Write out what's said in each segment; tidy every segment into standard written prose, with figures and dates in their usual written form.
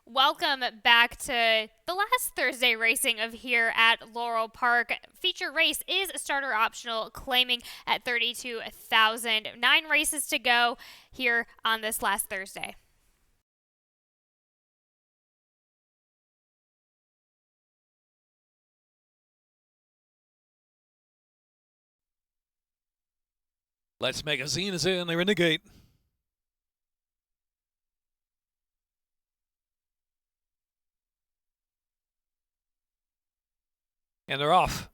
Welcome back to the last Thursday racing of here at Laurel Park. Feature race is starter optional, claiming at 32,000. 9 races to go here on this last Thursday. Let's Magazine is in. They're in the gate. And they're off.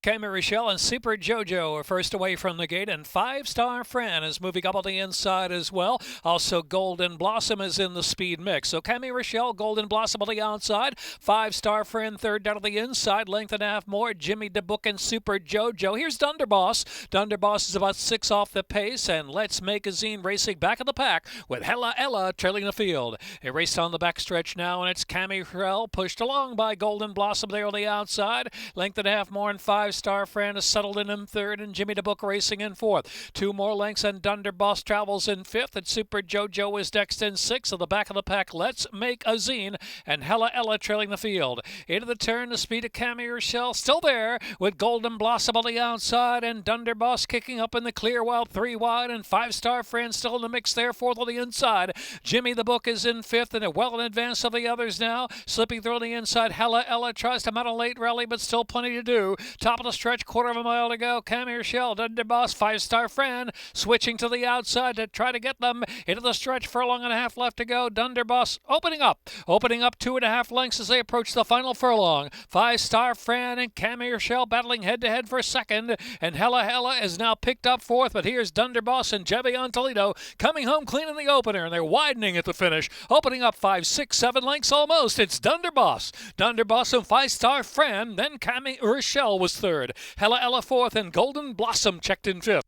Cammy Rochelle and Super Jojo are first away from the gate, and Five Star Fran is moving up on the inside as well. Also, Golden Blossom is in the speed mix. So Cammy Rochelle, Golden Blossom on the outside. Five Star Fran third down on the inside. Length and a half more. Jimmy DeBook and Super Jojo. Here's Dunderboss. Dunderboss is about 6 off the pace, and Let's Make a Zine racing back in the pack with Hella Ella trailing the field. A race on the backstretch now, and it's Cammy Rochelle pushed along by Golden Blossom there on the outside. Length and a half more, and Five Star Fran is settled in third, and Jimmy DeBook racing in fourth. 2 more lengths, and Dunderboss travels in fifth, and Super Jojo is next in sixth. On the back of the pack, Let's Make a Zine and Hella Ella trailing the field. Into the turn, the speed of Cammy Rochelle still there, with Golden Blossom on the outside, and Dunderboss kicking up in the clear while 3 wide, and Five Star Fran still in the mix there, fourth on the inside. Jimmy DeBook is in fifth, and well in advance of the others now. Slipping through on the inside, Hella Ella tries to mount a late rally, but still plenty to do. Top of the stretch, quarter of a mile to go. Cammy Rochelle, Dunderboss, Five Star Fran switching to the outside to try to get them into the stretch. Furlong and a half left to go. Dunderboss opening up 2.5 lengths as they approach the final furlong. Five Star Fran and Cammy Rochelle battling head to head for second, and Hella Hella is now picked up fourth. But here's Dunderboss and Jevion Toledo coming home clean in the opener, and they're widening at the finish, opening up 5, 6, 7 lengths almost. It's Dunderboss and Five Star Fran. Then Cammy Rochelle was third. Hella Ella fourth, and Golden Blossom checked in fifth.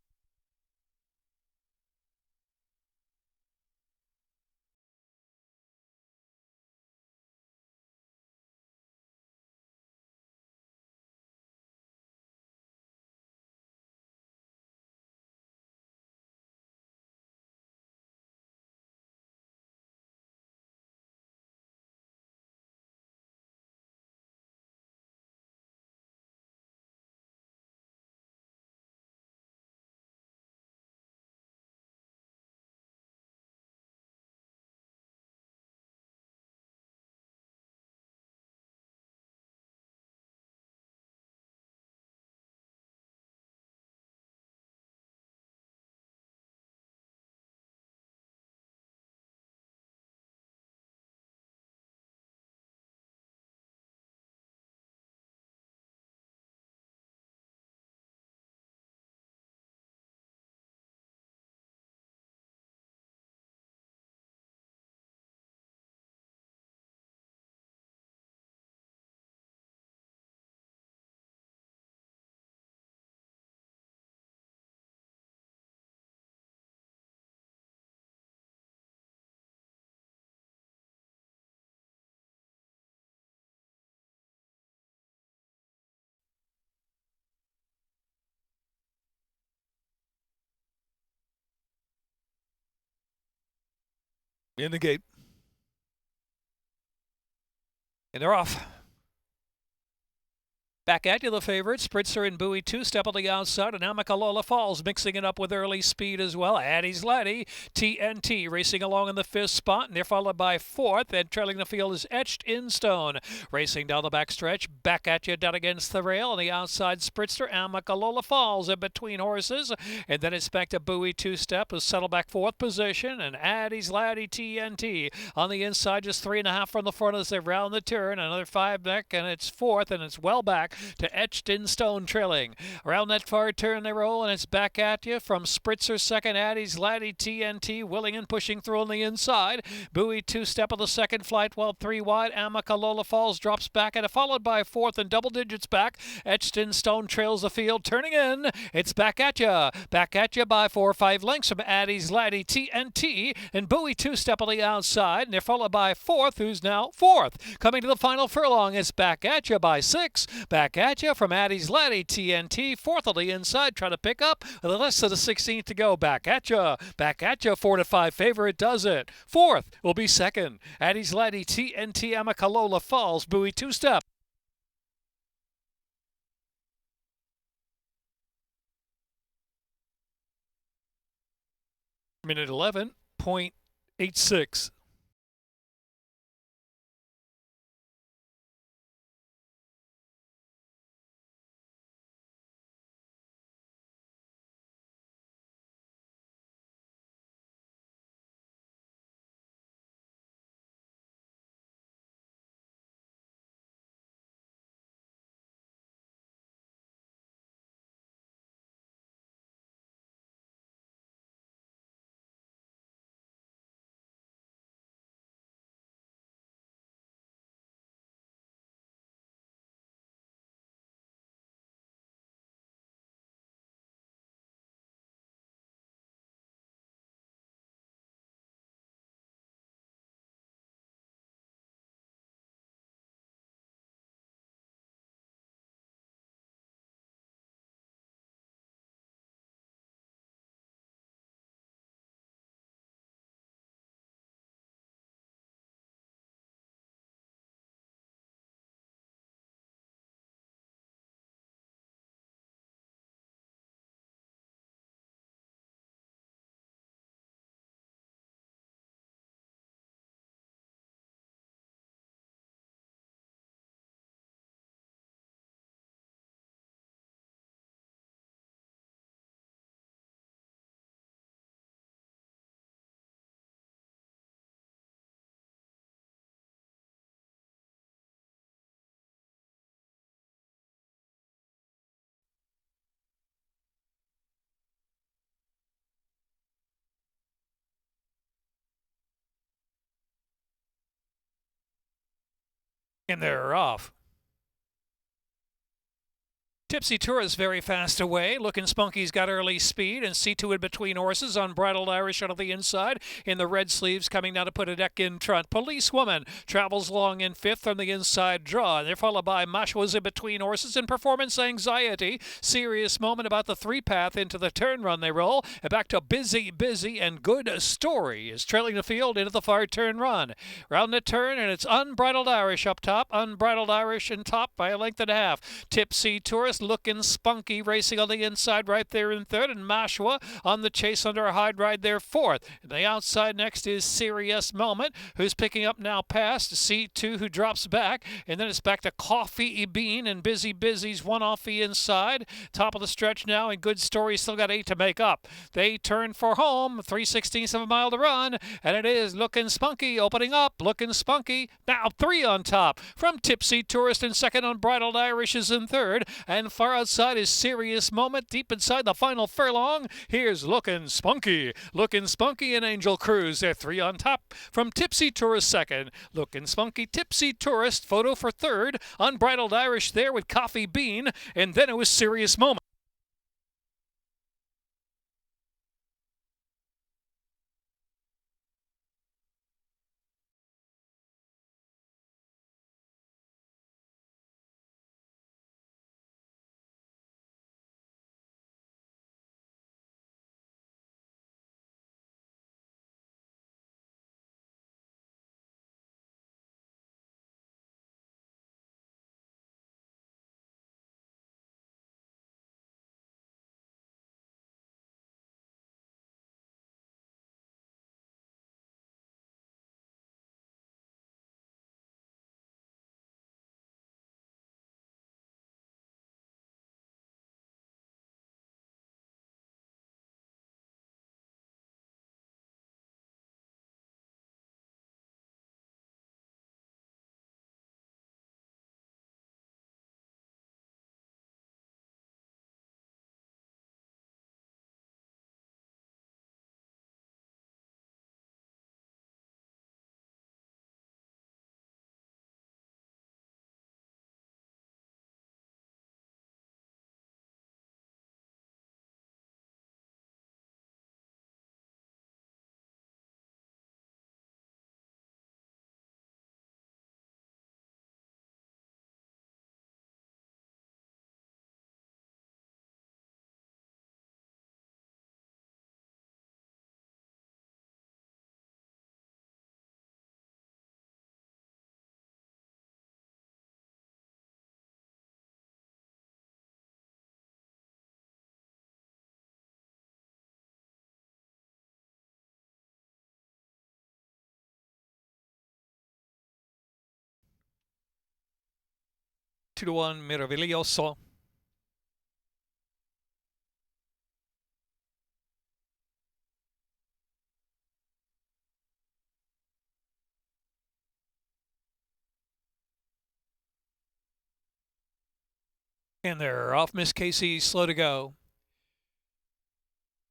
In the gate. And they're off. Back at you, the favorite. Spritzer and Bowie two-step on the outside, and Amicalola Falls mixing it up with early speed as well. Addie's Laddie, TNT racing along in the fifth spot, and they're followed by fourth, and trailing the field is Etched in Stone. Racing down the backstretch, back at you down against the rail. On the outside, Spritzer, Amicalola Falls in between horses, and then it's back to Bowie two-step, who's settled back fourth position, and Addie's Laddie, TNT on the inside, just 3.5 from the front as they round the turn. Another 5 back, and it's fourth, and it's well back to Etched in Stone trailing. Around that far turn they roll, and it's back at you from Spritzer second, Addie's Laddie, TNT, willing and pushing through on the inside. Bowie two-step of the second flight, well 3 wide. Amicalola Falls drops back, and followed by fourth and double digits back. Etched in Stone trails the field, turning in. It's back at you by 4 or 5 lengths from Addie's Laddie, TNT, and Bowie two-step on the outside, and they're followed by fourth, who's now fourth. Coming to the final furlong, it's back at you by 6. Back Back at you from Addie's Laddie TNT. Fourth on the inside, trying to pick up with less than the 16th to go. Back at you. 4-5 favorite does it. Fourth will be second. Addie's Laddie TNT Amicalola Falls buoy two-step. Minute 11.86. And they're off. Tipsy Tourist very fast away. Looking Spunky's got early speed, and C2 in between horses. Unbridled Irish out of the inside in the red sleeves, coming down to put a deck in front. Policewoman travels long in fifth on the inside draw. They're followed by Mashua's in between horses and Performance Anxiety. Serious Moment about the three path into the turn run they roll. And back to Busy, and Good Story is trailing the field into the far turn run. Round the turn, and it's Unbridled Irish up top. Unbridled Irish in top by a length and a half. Tipsy Tourist looking spunky, racing on the inside right there in third, and Mashua on the chase under a hide ride there fourth. And the outside next is Serious Moment, who's picking up now past C2, who drops back, and then it's back to Coffee Bean, and Busy's one off the inside. Top of the stretch now, and Good Story still got 8 to make up. They turn for home, 3/16 of a mile to run, and it is Looking Spunky opening up. Looking Spunky now 3 on top from Tipsy Tourist in second. Unbridled Irish is in third, and far outside is Serious Moment. Deep inside the final furlong, here's Looking Spunky. Looking Spunky and Angel Cruise, they're 3 on top from Tipsy Tourist second. Looking Spunky, Tipsy Tourist, photo for third. Unbridled Irish there with Coffee Bean, and then it was Serious Moment. 2-1 Miraviglioso. And they're off. Miss Casey, slow to go.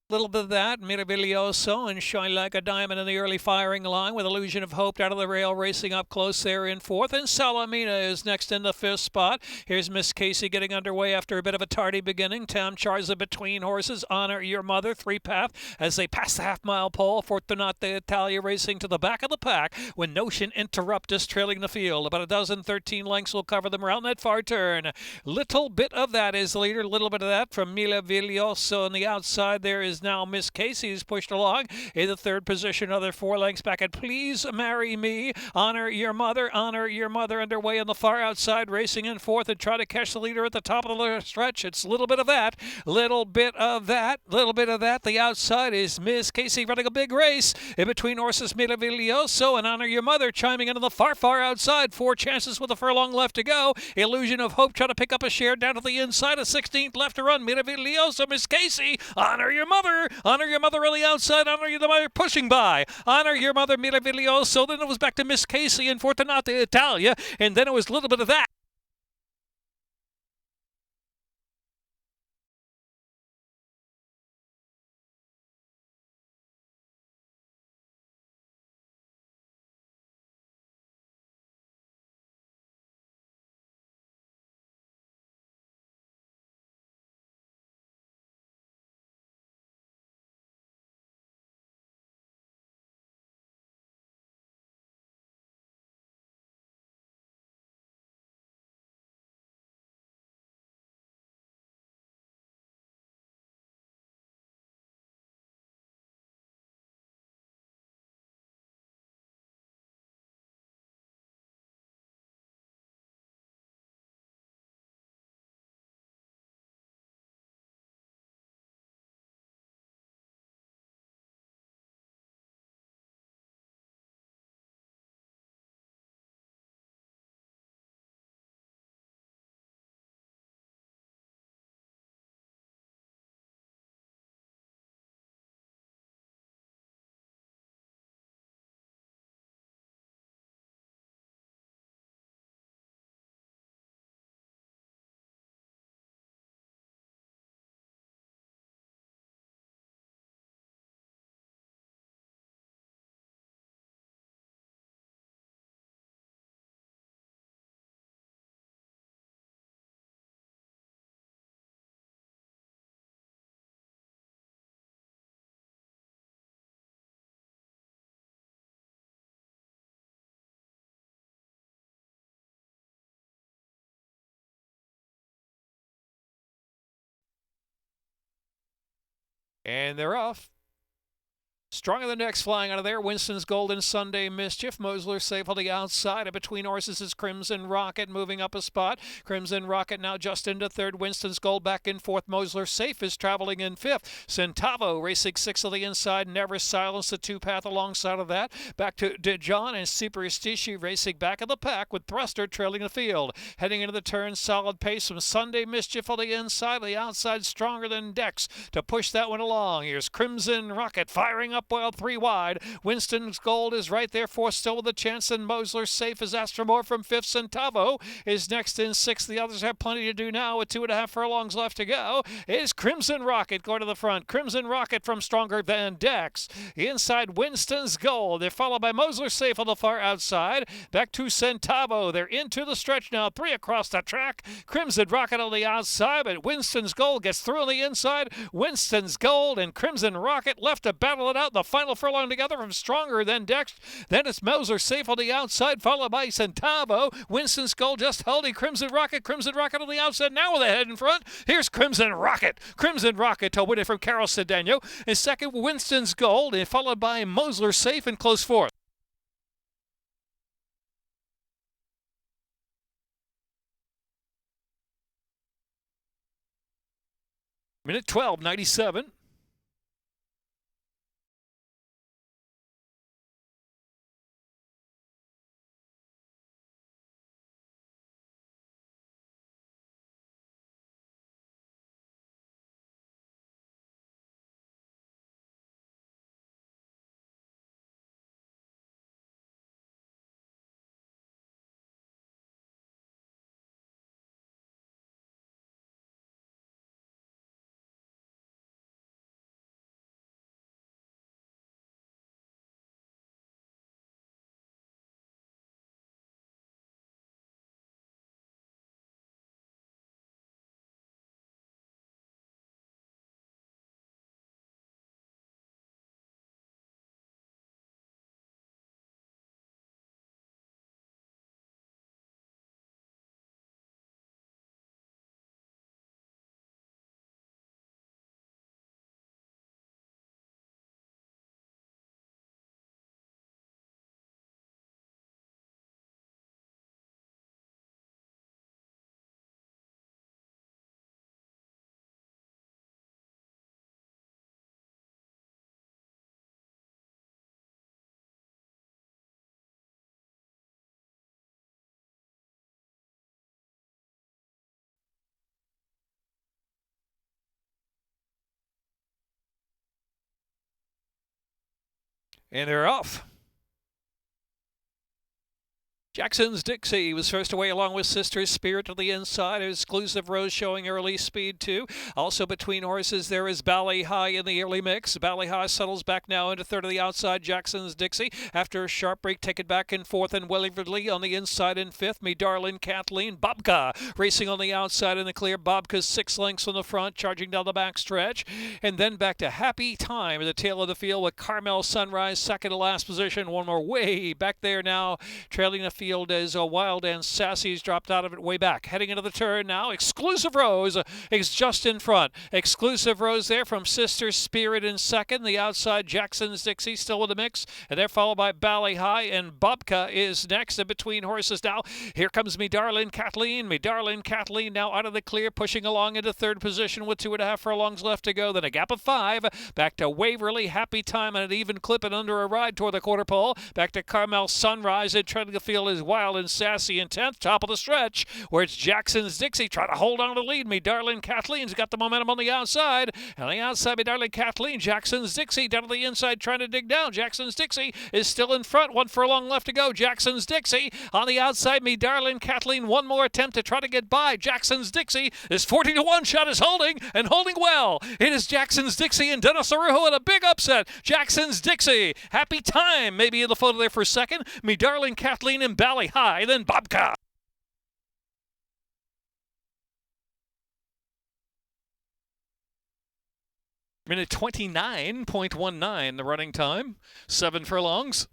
Little bit of that, Miraviglioso and Shine Like a Diamond in the early firing line with Illusion of Hope out of the rail racing up close there in fourth. And Salamina is next in the fifth spot. Here's Miss Casey getting underway after a bit of a tardy beginning. Tam Charza between horses. Honor Your Mother, three path as they pass the half-mile pole. Fortunate Italia racing to the back of the pack when Notion Interruptus trailing the field. About a dozen, 13 lengths will cover them around that far turn. Little bit of that is the leader. Little bit of that from Miraviglioso on the outside. There is now Miss Casey is pushed along in the third position. Other 4 lengths back at Please Marry Me. Honor Your Mother underway on the far outside, racing in fourth and try to catch the leader at the top of the stretch. It's a little bit of that, little bit of that. The outside is Miss Casey running a big race in between horses Miraviglioso and Honor Your Mother chiming into the far outside. 4 chances with a furlong left to go. Illusion of Hope trying to pick up a share down to the inside. A 16th left to run. Miraviglioso, Miss Casey, Honor Your Mother. Honor Your Mother on the outside. Honor Your Mother pushing by. Honor Your Mother, Miraviglioso. Then it was back to Miss Casey and Fortunate Italia. And then it was a little bit of that. And they're off. Stronger than next flying out of there. Winston's Golden Sunday Mischief. Mosler safe on the outside. And between horses is Crimson Rocket moving up a spot. Crimson Rocket now just into third. Winston's Gold back in fourth. Mosler safe is traveling in fifth. Centavo racing sixth on the inside. Never Silence, the two path alongside of that. Back to DeJohn and Superstici racing back of the pack with Thruster trailing the field. Heading into the turn, solid pace from Sunday Mischief on the inside. The outside stronger than Dex to push that one along. Here's Crimson Rocket firing up well 3 wide. Winston's Gold is right there, fourth still with a chance, and Mosler safe as Astromore from fifth. Centavo is next in sixth. The others have plenty to do now with 2.5 furlongs left to go. Is Crimson Rocket going to the front. Crimson Rocket from stronger than Dex. Inside Winston's Gold. They're followed by Mosler safe on the far outside. Back to Centavo. They're into the stretch now. 3 across the track. Crimson Rocket on the outside, but Winston's Gold gets through on the inside. Winston's Gold and Crimson Rocket left to battle it out. The final furlong together from stronger than Dex. Then it's Mosler safe on the outside, followed by Centavo. Winston's Gold just holding Crimson Rocket. Crimson Rocket on the outside now with a head in front. Here's Crimson Rocket. Crimson Rocket to win it from Carol Cedeno. And second, Winston's Gold, and followed by Mosler safe in close fourth. Minute 12:97. And they're off. Jackson's Dixie was first away along with Sister's Spirit to the inside. Exclusive Rose showing early speed too. Also between horses there is Bally High in the early mix. Bally High settles back now into third of the outside. Jackson's Dixie after a sharp break taken back in fourth and Willingfordly on the inside in fifth. Me Darling Kathleen. Bobka racing on the outside in the clear. Bobka's 6 lengths from the front charging down the back stretch. And then back to Happy Time at the tail of the field with Carmel Sunrise second to last position. One more way back there now trailing the field as Wild and Sassy's dropped out of it way back. Heading into the turn now. Exclusive Rose is just in front. Exclusive Rose there from Sister Spirit in second. The outside Jackson's Dixie still in the mix. And they're followed by Bally High and Bobka is next. And between horses now. Here comes Me Darling Kathleen. Me Darling Kathleen now out of the clear pushing along into third position with 2.5 furlongs left to go. Then a gap of 5. Back to Waverly. Happy Time on an even clip and under a ride toward the quarter pole. Back to Carmel Sunrise and treading the field is Wild and Sassy in 10th, top of the stretch, where it's Jackson's Dixie trying to hold on to the lead. Me Darling Kathleen's got the momentum on the outside. And on the outside, Me Darling Kathleen, Jackson's Dixie down to the inside trying to dig down. Jackson's Dixie is still in front. 1 furlong left to go. Jackson's Dixie on the outside. Me Darling Kathleen, one more attempt to try to get by. Jackson's Dixie is 40-1 shot is holding and holding well. It is Jackson's Dixie and Dennis Arujo in a big upset. Jackson's Dixie, Happy Time maybe in the photo there for second. Me Darling Kathleen and Bally High, then Bobka. Minute 29.19 the running time. 7 furlongs.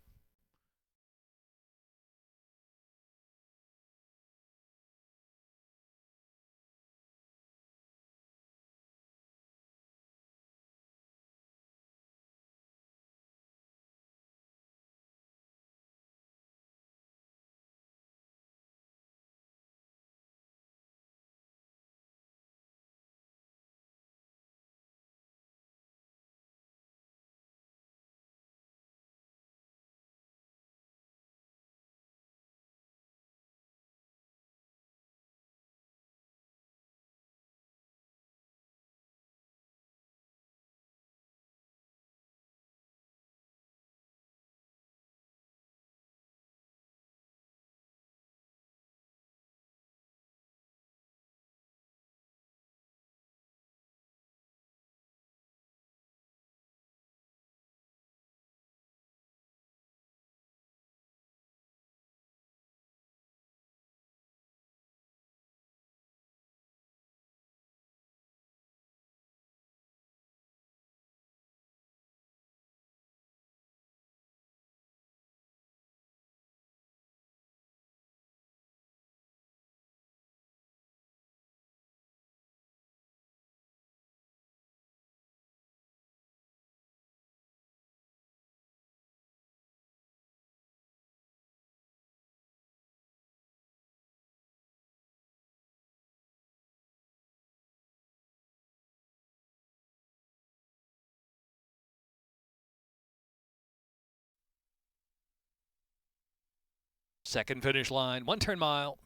Second finish line, 1 turn mile.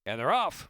And they're off.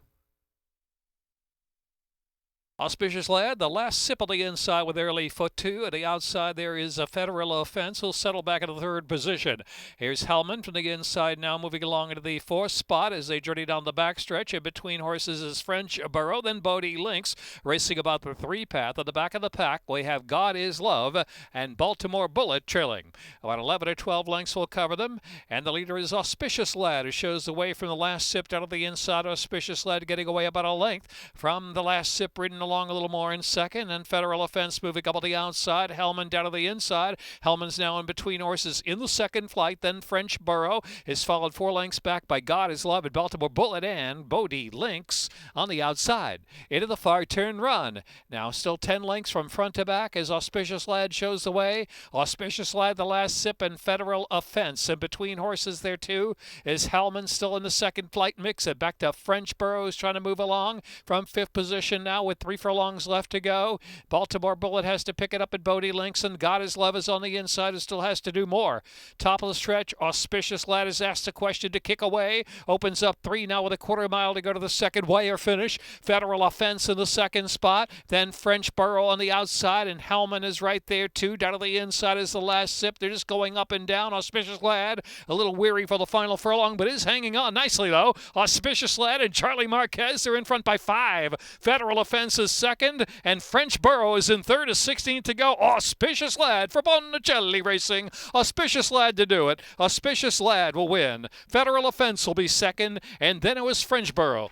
Auspicious Lad, the last sip on the inside with early foot 2. At the outside there is a Federal Offense who'll settle back into the third position. Here's Hellman from the inside now moving along into the 4th spot as they journey down the backstretch. In between horses is French Burrow, then Bodie Lynx racing about the 3 path. At the back of the pack we have God Is Love and Baltimore Bullet trailing. About 11 or 12 lengths will cover them. And the leader is Auspicious Lad who shows the way from the last sip down to the inside. Auspicious Lad getting away about a length from the last sip ridden along a little more in second, and Federal Offense moving up on the outside. Hellman down to the inside. Hellman's now in between horses in the second flight. Then French Burrow is followed 4 lengths back by God Is Love and Baltimore Bullet and Bodie Lynx on the outside. Into the far turn run. Now still 10 lengths from front to back as Auspicious Lad shows the way. Auspicious Lad the last sip and Federal Offense. And between horses there too is Hellman still in the second flight mix. It back to French Burrows trying to move along from 5th position now with 3 3 furlongs left to go. Baltimore Bullet has to pick it up at Bodie Links, and God Is Love is on the inside and still has to do more. Top of the stretch, Auspicious Lad is asked a question to kick away. Opens up 3 now with a quarter mile to go to the second wire finish. Federal Offense in the second spot. Then French Burrow on the outside, and Hellman is right there too. Down to the inside is the last sip. They're just going up and down. Auspicious Lad a little weary for the final furlong, but is hanging on nicely though. Auspicious Lad and Charlie Marquez are in front by 5. Federal Offense is second, and French Burrow is in third. A 16 to go. Auspicious Lad for Bonicelli Racing. Auspicious Lad to do it. Auspicious Lad will win. Federal Offense will be second, and then it was French Burrow.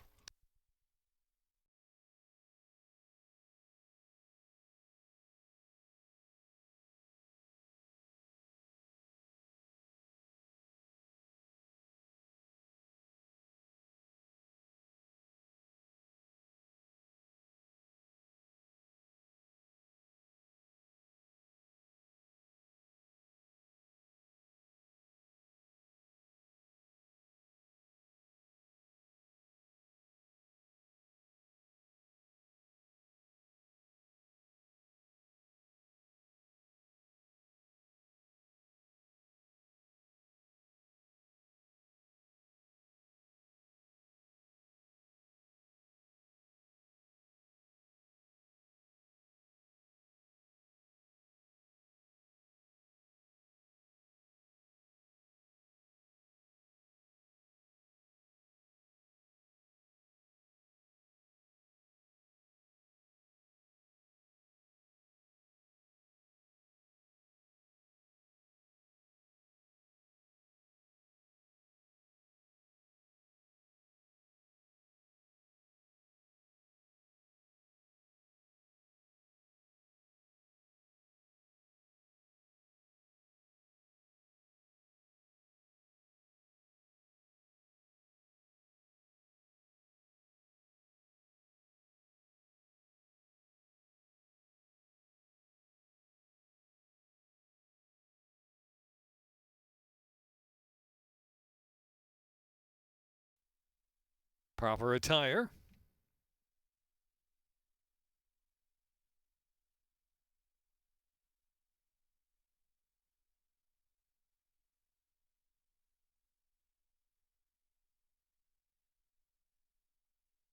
Proper attire.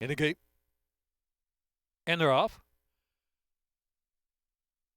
In the gate. And they're off.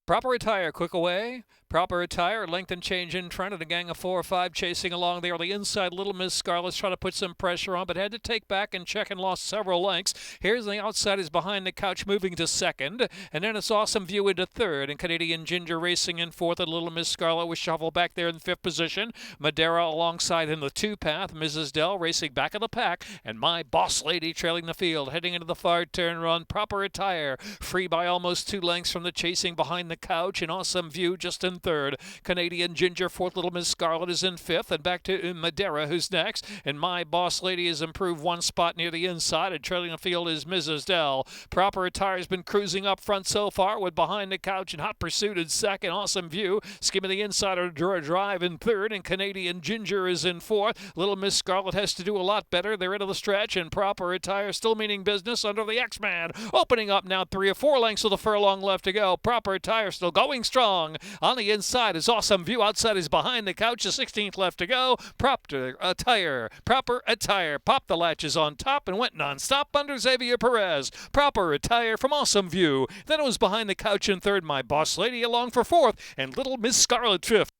Proper attire, quick away. Proper attire, length and change in front of the gang of 4 or 5 chasing along there. On the inside, Little Miss Scarlet's trying to put some pressure on, but had to take back and check and lost several lengths. Here's the outside is Behind the Couch moving to second, and then it's Awesome View into third, and Canadian Ginger racing in fourth, and Little Miss Scarlet was shuffled back there in fifth position. Madeira alongside in the 2-path. Mrs. Dell racing back of the pack, and My Boss Lady trailing the field, heading into the far turn run. Proper attire, free by almost 2 lengths from the chasing Behind the Couch, and Awesome View just in third. Canadian Ginger fourth, Little Miss Scarlet is in fifth, and back to Madeira, who's next. And My Boss Lady has improved 1 spot near the inside, and trailing the field is Mrs. Dell. Proper attire has been cruising up front so far, with Behind the Couch in hot pursuit in second. Awesome View skimming the inside of Drive in third, and Canadian Ginger is in fourth. Little Miss Scarlet has to do a lot better. They're into the stretch, and Proper attire still meaning business under the X-Man. Opening up now 3 or 4 lengths with a furlong left to go. Proper attire still going strong. On the inside is Awesome View. Outside is Behind the Couch. The 16th left to go. Proper attire. Popped the latches on top and went non-stop under Xavier Perez. Proper attire from Awesome View. Then it was Behind the Couch in third. My Boss Lady along for fourth, and Little Miss Scarlet fifth.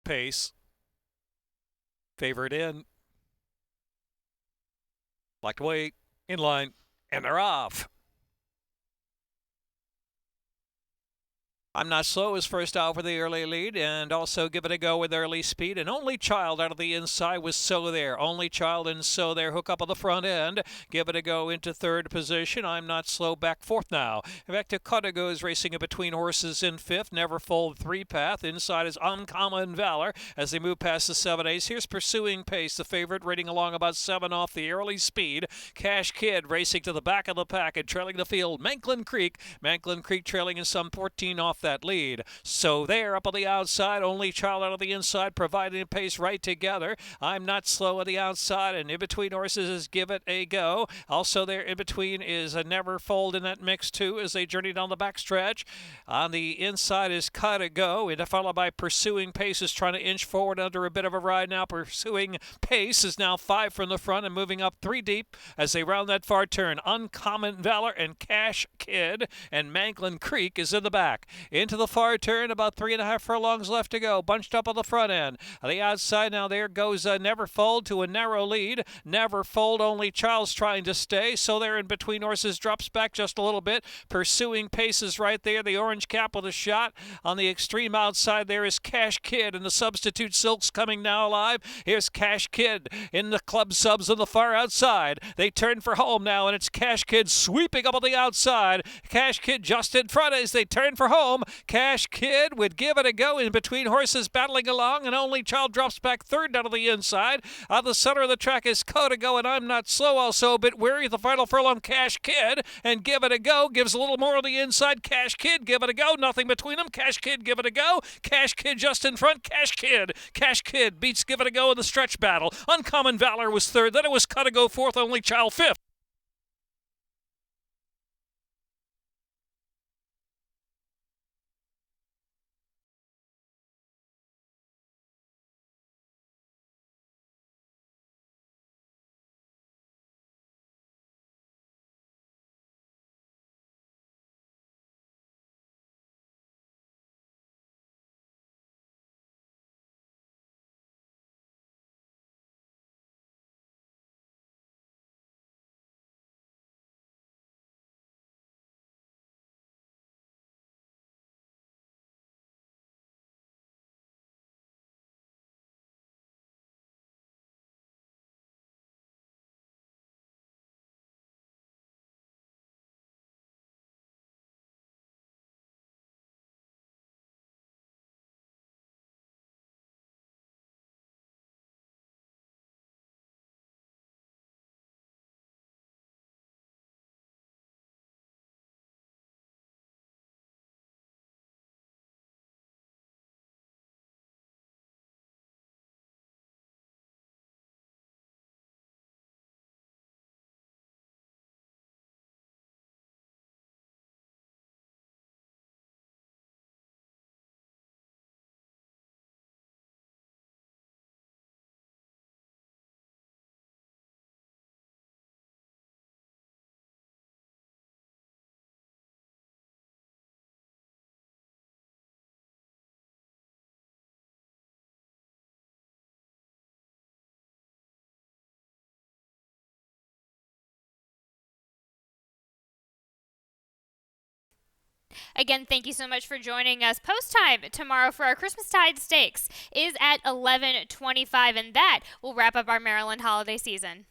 Pace. Favorite in. Like to wait. In line. And they're off. I'm Not Slow is first out for the early lead, and also Give It a Go with early speed. And Only Child out of the inside with So There. Only Child and So There hook up on the front end. Give It a Go into third position. I'm Not Slow back fourth now. Back to Cotago is racing in between horses in fifth. Never Fold three path. Inside is Uncommon Valor as they move past the 7-8. Here's Pursuing Pace, the favorite, rating along about 7 off the early speed. Cash Kid racing to the back of the pack and trailing the field. Manklin Creek trailing in some 14 off that lead. So there up on the outside, Only Child out of the inside, providing pace right together. I'm Not Slow on the outside, and in between horses is Give It a Go. Also there in between is a Never Fold in that mix too as they journey down the backstretch. On the inside is Cut a Go, and followed by Pursuing Pace is trying to inch forward under a bit of a ride now. Pursuing Pace is now 5 from the front and moving up 3 deep as they round that far turn. Uncommon Valor and Cash Kid and Manklin Creek is in the back. Into the far turn, about 3.5 furlongs left to go. Bunched up on the front end. On the outside now, there goes Never Fold to a narrow lead. Never Fold, Only Child's trying to stay. So there in between horses drops back just a little bit. Pursuing Pace is right there. The orange cap with a shot. On the extreme outside there is Cash Kid, and the Substitute Silks coming now alive. Here's Cash Kid in the club subs on the far outside. They turn for home now, and it's Cash Kid sweeping up on the outside. Cash Kid just in front as they turn for home. Cash Kid would Give It a Go in between horses battling along, and Only Child drops back third down to the inside. On the center of the track is Cotago, and I'm Not Slow also a bit weary. The final furlong, Cash Kid, and Give It a Go gives a little more on the inside. Cash Kid, Give It a Go, nothing between them. Cash Kid, Give It a Go. Cash Kid just in front. Cash Kid beats Give It a Go in the stretch battle. Uncommon Valor was third, then it was Cotago fourth, Only Child fifth. Again, thank you so much for joining us. Post time tomorrow for our Christmastide Stakes is at 11:25, and that will wrap up our Maryland holiday season.